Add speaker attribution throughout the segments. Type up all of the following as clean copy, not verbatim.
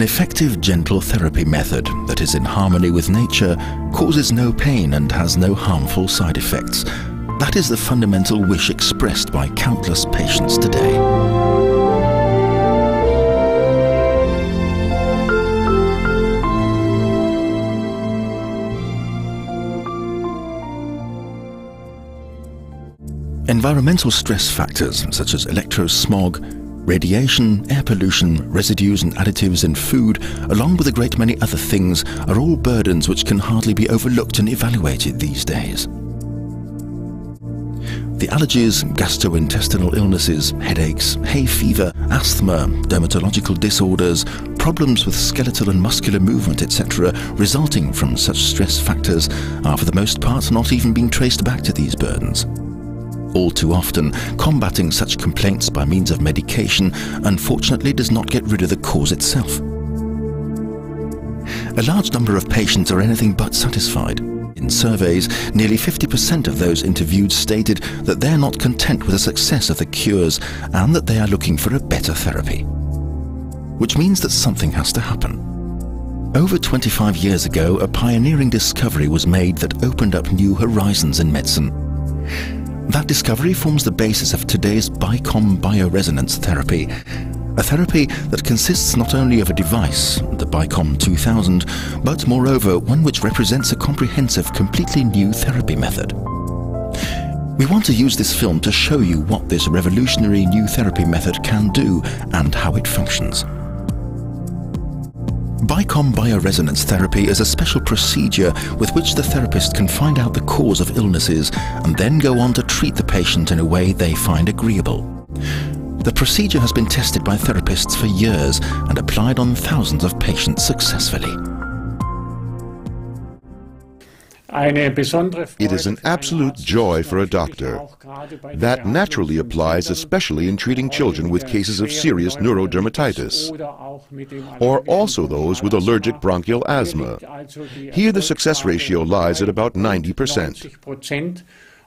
Speaker 1: An effective, gentle therapy method that is in harmony with nature, causes no pain and has no harmful side effects. That is the fundamental wish expressed by countless patients today. Environmental stress factors such as electrosmog, radiation, air pollution, residues and additives in food, along with a great many other things, are all burdens which can hardly be overlooked and evaluated these days. The allergies, gastrointestinal illnesses, headaches, hay fever, asthma, dermatological disorders, problems with skeletal and muscular movement, etc., resulting from such stress factors are for the most part not even being traced back to these burdens. All too often, combating such complaints by means of medication unfortunately does not get rid of the cause itself. A large number of patients are anything but satisfied. In surveys, nearly 50% of those interviewed stated that they are not content with the success of the cures and that they are looking for a better therapy. Which means that something has to happen. Over 25 years ago, a pioneering discovery was made that opened up new horizons in medicine. That discovery forms the basis of today's BICOM biorezonance therapy, a therapy that consists not only of a device, the BICOM 2000, but moreover one which represents a comprehensive, completely new therapy method. We want to use this film to show you what this revolutionary new therapy method can do and how it functions. BICOM biorezonance therapy is a special procedure with which the therapist can find out the cause of illnesses and then go on to treat the patient in a way they find agreeable. The procedure has been tested by therapists for years and applied on thousands of patients successfully.
Speaker 2: It is an absolute joy for a doctor. That naturally applies especially in treating children with cases of serious neurodermatitis, or also those with allergic bronchial asthma. Here the success ratio lies at about 90%.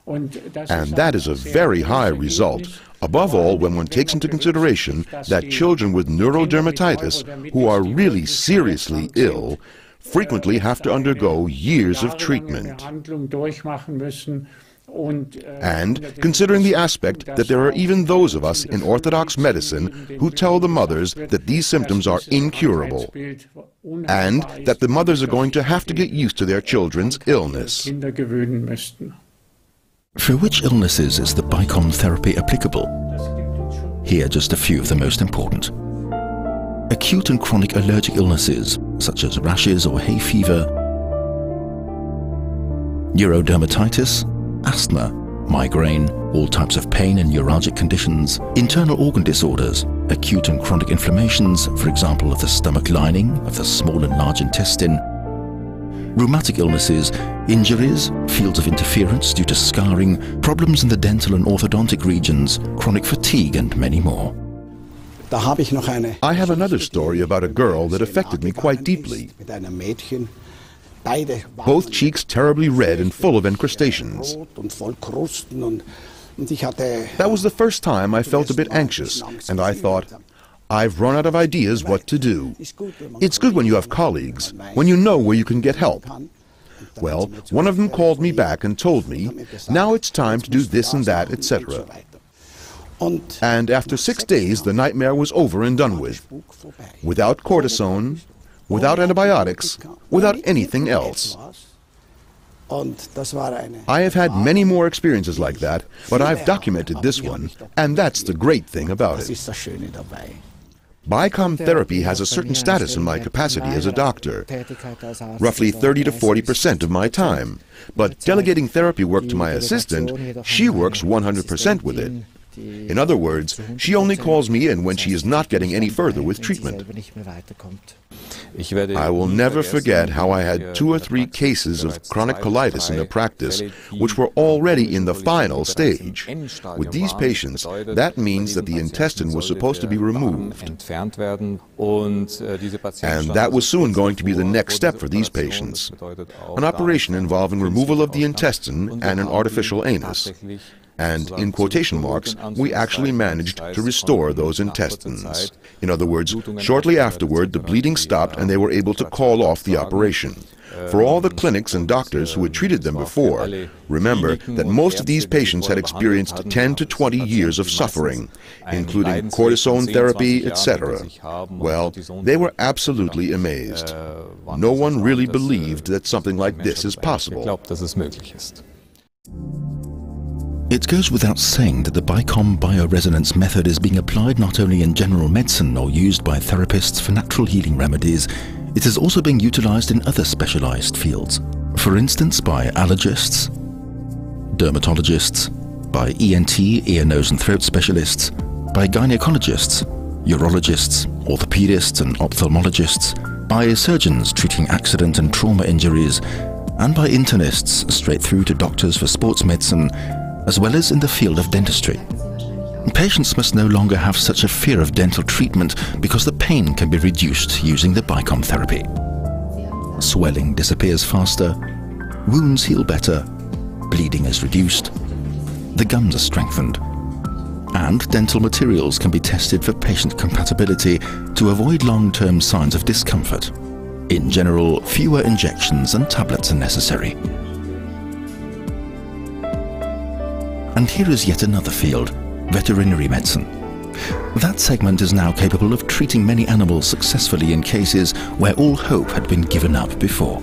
Speaker 2: And that is a very high result, above all when one takes into consideration that children with neurodermatitis who are really seriously ill frequently have to undergo years of treatment. And considering the aspect that there are even those of us in orthodox medicine who tell the mothers that these symptoms are incurable, and that the mothers are going to have to get used to their children's illness.
Speaker 1: For which illnesses is the BICOM therapy applicable? Here are just a few of the most important. Acute and chronic allergic illnesses, such as rashes or hay fever, neurodermatitis, asthma, migraine, all types of pain and neuralgic conditions, internal organ disorders, acute and chronic inflammations, for example of the stomach lining, of the small and large intestine, rheumatic illnesses, injuries, fields of interference due to scarring, problems in the dental and orthodontic regions, chronic fatigue and many more.
Speaker 2: I have another story about a girl that affected me quite deeply. Both cheeks terribly red and full of encrustations. That was the first time I felt a bit anxious, and I thought, I've run out of ideas what to do. It's good when you have colleagues, when you know where you can get help. Well, one of them called me back and told me, now it's time to do this and that, etc. And after 6 days, the nightmare was over and done with. Without cortisone, without antibiotics, without anything else. I have had many more experiences like that, but I've documented this one, and that's the great thing about it. BICOM therapy has a certain status in my capacity as a doctor, roughly 30 to 40% of my time. But delegating therapy work to my assistant, she works 100% with it. In other words, she only calls me in when she is not getting any further with treatment. I will never forget how I had 2 or 3 cases of chronic colitis in the practice, which were already in the final stage. With these patients, that means that the intestine was supposed to be removed. And that was soon going to be the next step for these patients. An operation involving removal of the intestine and an artificial anus. And in quotation marks, we actually managed to restore those intestines. In other words, shortly afterward, the bleeding stopped and they were able to call off the operation. For all the clinics and doctors who had treated them before, remember that most of these patients had experienced 10 to 20 years of suffering, including cortisone therapy, etc. Well, they were absolutely amazed. No one really believed that something like this is possible.
Speaker 1: It goes without saying that the BICOM bioresonance method is being applied not only in general medicine or used by therapists for natural healing remedies, it is also being utilized in other specialized fields. For instance, by allergists, dermatologists, by ENT, ear, nose and throat specialists, by gynecologists, urologists, orthopedists and ophthalmologists, by surgeons treating accident and trauma injuries, and by internists straight through to doctors for sports medicine, as well as in the field of dentistry. Patients must no longer have such a fear of dental treatment because the pain can be reduced using the BICOM therapy. Swelling disappears faster, wounds heal better, bleeding is reduced, the gums are strengthened, and dental materials can be tested for patient compatibility to avoid long-term signs of discomfort. In general, fewer injections and tablets are necessary. And here is yet another field, veterinary medicine. That segment is now capable of treating many animals successfully in cases where all hope had been given up before.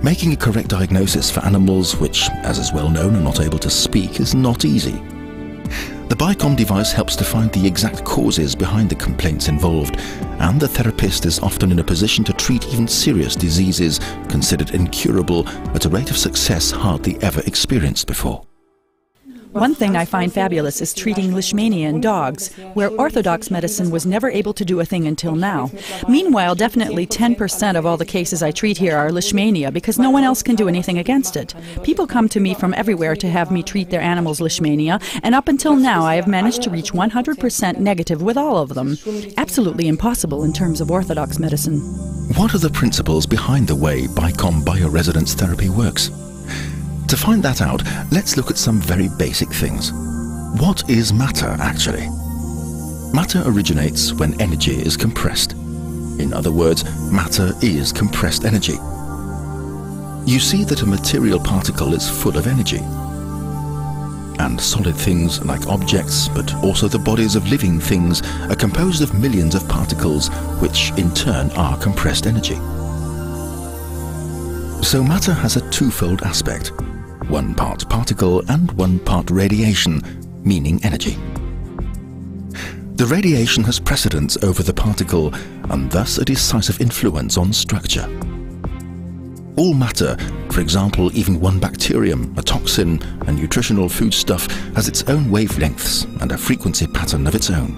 Speaker 1: Making a correct diagnosis for animals which, as is well known, are not able to speak is not easy. The BICOM device helps to find the exact causes behind the complaints involved, and the therapist is often in a position to treat even serious diseases considered incurable at a rate of success hardly ever experienced before.
Speaker 3: One thing I find fabulous is treating leishmania in dogs, where orthodox medicine was never able to do a thing until now. Meanwhile, definitely 10% of all the cases I treat here are leishmania because no one else can do anything against it. People come to me from everywhere to have me treat their animals' leishmania, and up until now I have managed to reach 100% negative with all of them. Absolutely impossible in terms of orthodox medicine.
Speaker 1: What are the principles behind the way BICOM bioresonance therapy works? To find that out, let's look at some very basic things. What is matter, actually? Matter originates when energy is compressed. In other words, matter is compressed energy. You see that a material particle is full of energy. And solid things like objects, but also the bodies of living things, are composed of millions of particles, which in turn are compressed energy. So matter has a twofold aspect. 1 part particle and 1 part radiation, meaning energy. The radiation has precedence over the particle and thus a decisive influence on structure. All matter, for example even one bacterium, a toxin, a nutritional foodstuff, has its own wavelengths and a frequency pattern of its own.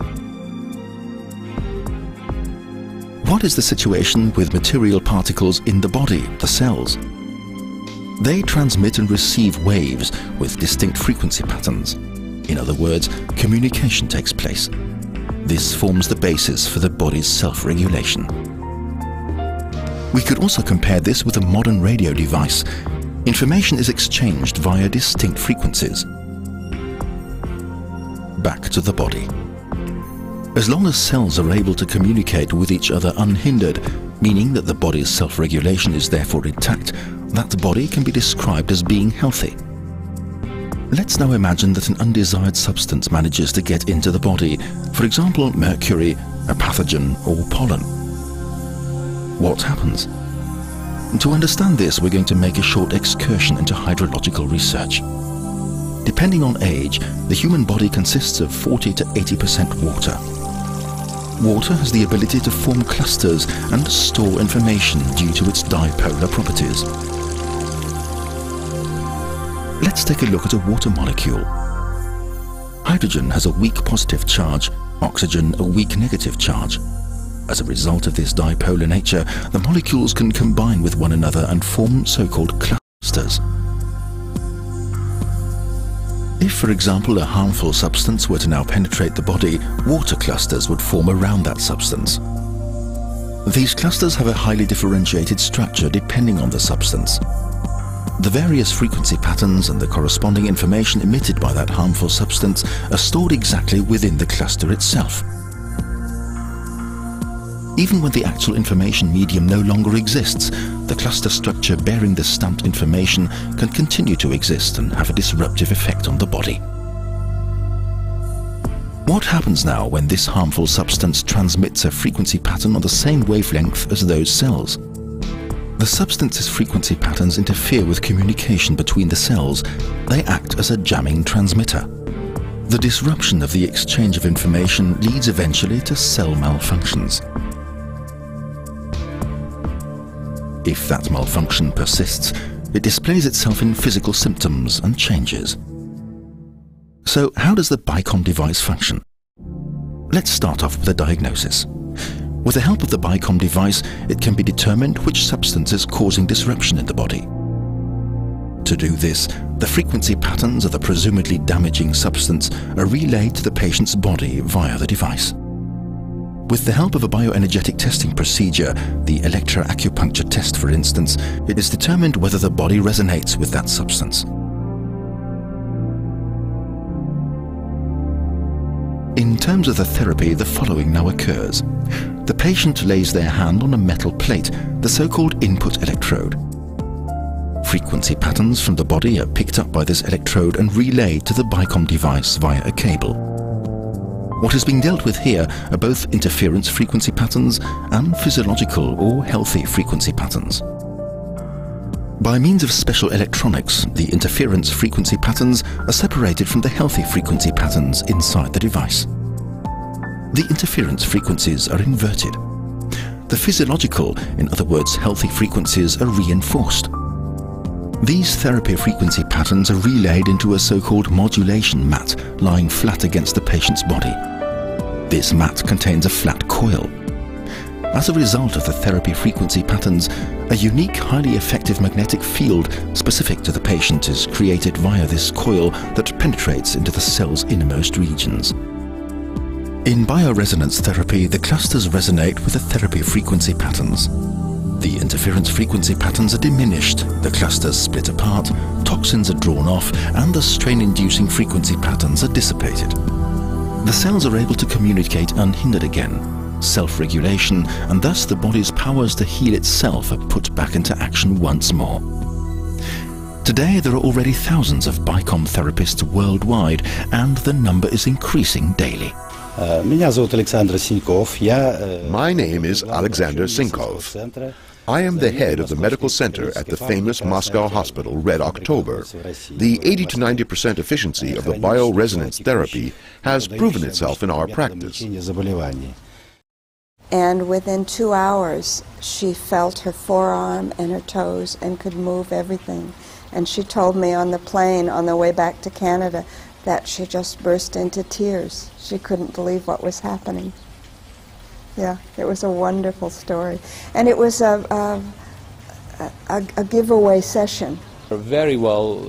Speaker 1: What is the situation with material particles in the body, the cells? They transmit and receive waves with distinct frequency patterns. In other words, communication takes place. This forms the basis for the body's self-regulation. We could also compare this with a modern radio device. Information is exchanged via distinct frequencies. Back to the body. As long as cells are able to communicate with each other unhindered, meaning that the body's self-regulation is therefore intact, that body can be described as being healthy. Let's now imagine that an undesired substance manages to get into the body, for example mercury, a pathogen or pollen. What happens? To understand this, we're going to make a short excursion into hydrological research. Depending on age, the human body consists of 40 to 80% water. Water has the ability to form clusters and store information due to its dipolar properties. Let's take a look at a water molecule. Hydrogen has a weak positive charge, oxygen a weak negative charge. As a result of this dipolar nature, the molecules can combine with one another and form so-called clusters. If, for example, a harmful substance were to now penetrate the body, water clusters would form around that substance. These clusters have a highly differentiated structure depending on the substance. The various frequency patterns and the corresponding information emitted by that harmful substance are stored exactly within the cluster itself. Even when the actual information medium no longer exists, the cluster structure bearing the stamped information can continue to exist and have a disruptive effect on the body. What happens now when this harmful substance transmits a frequency pattern on the same wavelength as those cells? The substance's frequency patterns interfere with communication between the cells. They act as a jamming transmitter. The disruption of the exchange of information leads eventually to cell malfunctions. If that malfunction persists, it displays itself in physical symptoms and changes. So how does the BICOM device function? Let's start off with a diagnosis. With the help of the BICOM device, it can be determined which substance is causing disruption in the body. To do this, the frequency patterns of the presumably damaging substance are relayed to the patient's body via the device. With the help of a bioenergetic testing procedure, the electroacupuncture test for instance, it is determined whether the body resonates with that substance. In terms of the therapy, the following now occurs. The patient lays their hand on a metal plate, the so-called input electrode. Frequency patterns from the body are picked up by this electrode and relayed to the BICOM device via a cable. What is being dealt with here are both interference frequency patterns and physiological or healthy frequency patterns. By means of special electronics, the interference frequency patterns are separated from the healthy frequency patterns inside the device. The interference frequencies are inverted. The physiological, in other words healthy frequencies, are reinforced. These therapy frequency patterns are relayed into a so-called modulation mat lying flat against the patient's body. This mat contains a flat coil. As a result of the therapy frequency patterns, a unique, highly effective magnetic field specific to the patient is created via this coil that penetrates into the cell's innermost regions. In bioresonance therapy, the clusters resonate with the therapy frequency patterns. The interference frequency patterns are diminished, the clusters split apart, toxins are drawn off, and the strain-inducing frequency patterns are dissipated. The cells are able to communicate unhindered again. Self-regulation, and thus the body's powers to heal itself are put back into action once more. Today there are already thousands of BICOM therapists worldwide, and the number is increasing daily.
Speaker 2: My name is Alexander Sinkov. I am the head of the medical center at the famous Moscow hospital Red October. The 80 to 90% efficiency of the bioresonance therapy has proven itself in our practice.
Speaker 4: And within 2 hours, she felt her forearm and her toes and could move everything. And she told me on the plane on the way back to Canada that she just burst into tears. She couldn't believe what was happening. Yeah, it was a wonderful story. And it was a giveaway session.
Speaker 5: They're very well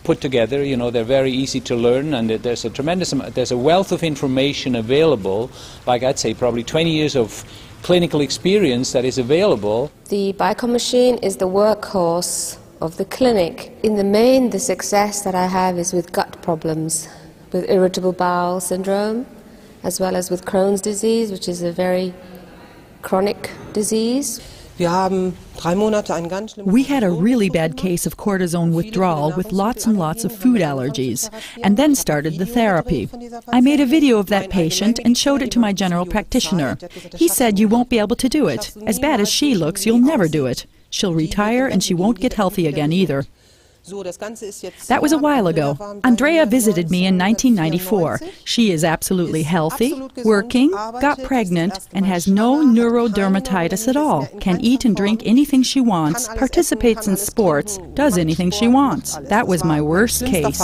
Speaker 5: put together, you know, they're very easy to learn, and there's a tremendous amount, there's a wealth of information available, like I'd say probably 20 years of clinical experience that is available.
Speaker 6: The BICOM machine is the workhorse of the clinic. In the main, the success that I have is with gut problems, with irritable bowel syndrome, as well as with Crohn's disease, which is a very chronic disease.
Speaker 3: We had a really bad case of cortisone withdrawal with lots and lots of food allergies, and then started the therapy. I made a video of that patient and showed it to my general practitioner. He said, "You won't be able to do it. As bad as she looks, you'll never do it. She'll retire and she won't get healthy again either." That was a while ago. Andrea visited me in 1994. She is absolutely healthy, working, got pregnant, and has no neurodermatitis at all. Can eat and drink anything she wants, participates in sports, does anything she wants. That was my worst case.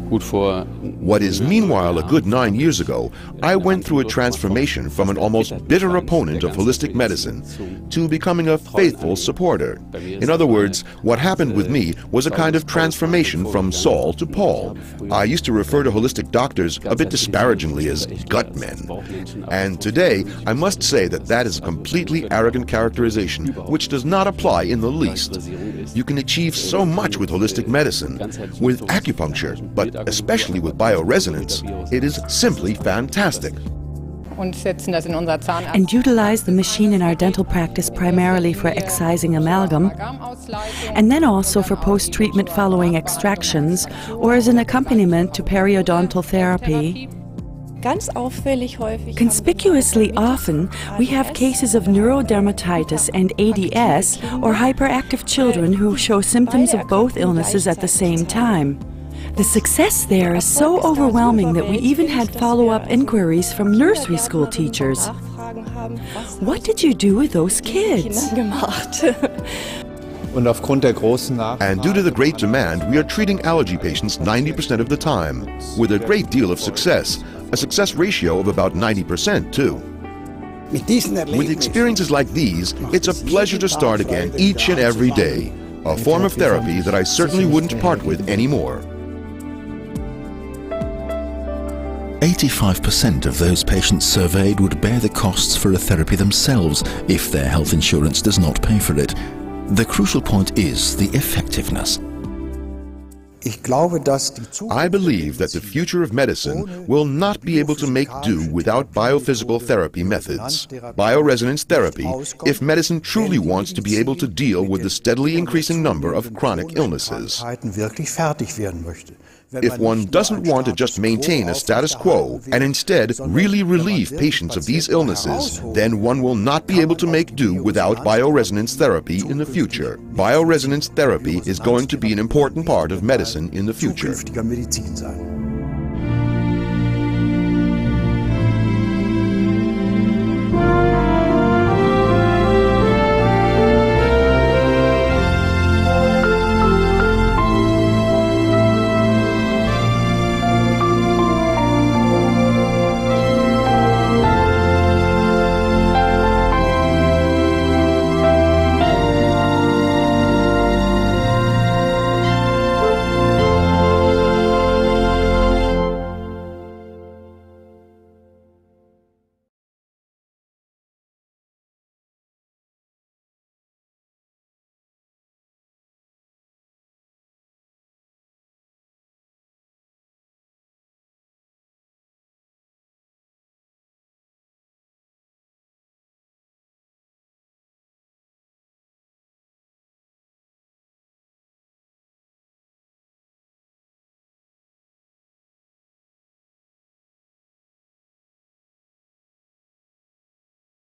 Speaker 2: What is meanwhile a good 9 years ago, I went through a transformation from an almost bitter opponent of holistic medicine to becoming a faithful supporter. In other words, what happened with me was a kind of transformation from Saul to Paul. I used to refer to holistic doctors a bit disparagingly as gut men. And today, I must say that that is a completely arrogant characterization which does not apply in the least. You can achieve so much with holistic medicine, with acupuncture, but especially with bioresonance. It is simply fantastic.
Speaker 3: And utilize the machine in our dental practice primarily for excising amalgam, and then also for post-treatment following extractions, or as an accompaniment to periodontal therapy. Conspicuously often, we have cases of neurodermatitis and ADS, or hyperactive children who show symptoms of both illnesses at the same time. The success there is so overwhelming that we even had follow-up inquiries from nursery school teachers. What did you do with those kids?
Speaker 2: And due to the great demand, we are treating allergy patients 90% of the time, with a great deal of success, a success ratio of about 90% too. With experiences like these, it's a pleasure to start again each and every day, a form of therapy that I certainly wouldn't part with anymore.
Speaker 1: 85% of those patients surveyed would bear the costs for a therapy themselves if their health insurance does not pay for it. The crucial point is the effectiveness.
Speaker 2: I believe that the future of medicine will not be able to make do without biophysical therapy methods, bioresonance therapy, if medicine truly wants to be able to deal with the steadily increasing number of chronic illnesses. If one doesn't want to just maintain a status quo and instead really relieve patients of these illnesses, then one will not be able to make do without bioresonance therapy in the future. Bioresonance therapy is going to be an important part of medicine in the future.